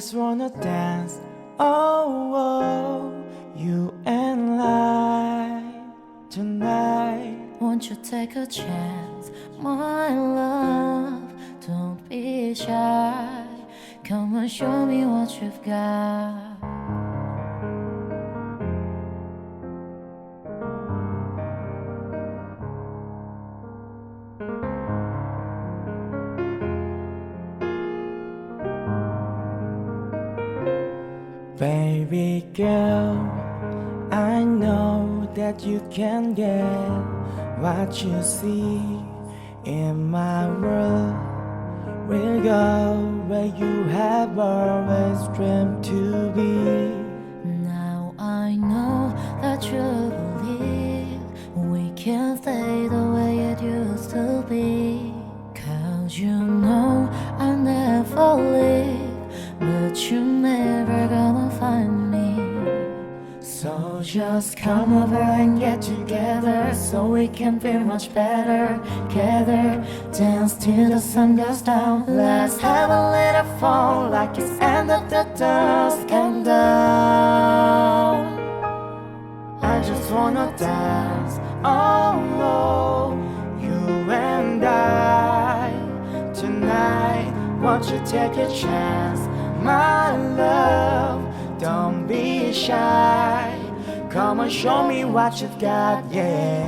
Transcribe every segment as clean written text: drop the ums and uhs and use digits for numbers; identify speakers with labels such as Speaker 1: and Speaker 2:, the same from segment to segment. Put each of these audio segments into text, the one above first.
Speaker 1: just wanna dance, oh, oh, you and I tonight.
Speaker 2: Won't you take a chance, my love? Don't be shy. Come and show me what you've got.
Speaker 1: Baby girl, I know that you can get what you see in my world. We'll go where you have always dreamed to be.
Speaker 2: Now I know that you believe we can stay the way it used to be. 'Cause you know I never leave, but you're never gonna find me. So just come over and get together, so we can feel much better. Together, dance till the sun goes down. Let's have a little fun like it's end of the dusk and down.
Speaker 1: I just wanna dance, oh, oh, you and I tonight. Won't you take a chance, my love? Don't be shy. Come and show me what you've got, yeah.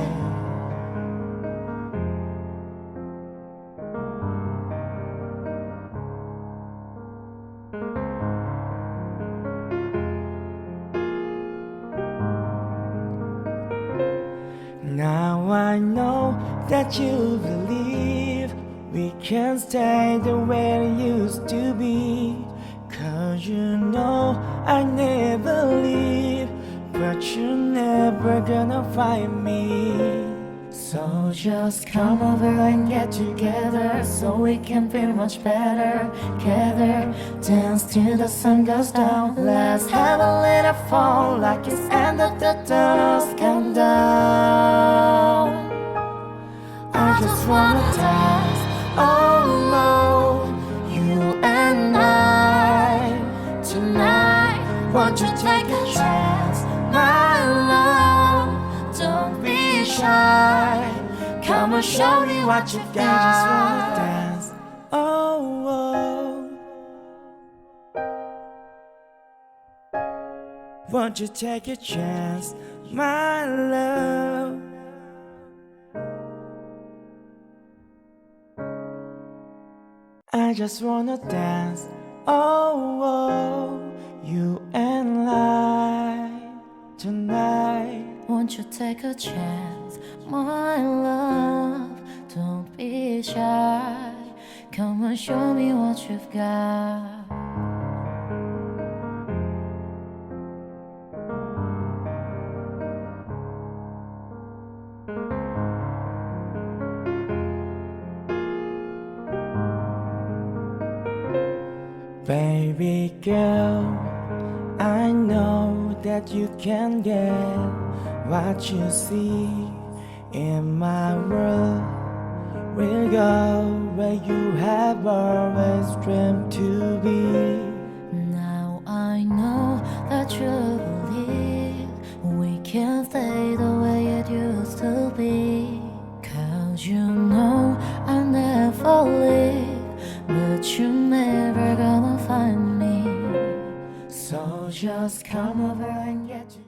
Speaker 1: Now I know that you believe we can stay the way it used to be. 'Cause you know I never leave, but you're never gonna find me.
Speaker 2: So just come over and get together, so we can feel much better. Together, dance till the sun goes down. Let's have a little fun like it's end of the dusk and down. I just wanna dance, oh, oh, you and I tonight. Won't you take a chance, my love? Don't be shy. Come and show me what you've got.
Speaker 1: I just wanna dance, oh, oh. Won't you take a chance, my love? I just wanna dance, oh, oh, you and I tonight.
Speaker 2: Won't you take a chance, my love? Don't be shy. Come and show me what you've got.
Speaker 1: Baby girl, I know that you can get what you see in my world. We'll go where you have always dreamed to be.
Speaker 2: Now I know that you believe we can stay the way it used to be. 'Cause you know I never leave, but you're never gonna find me. So just come over and get you.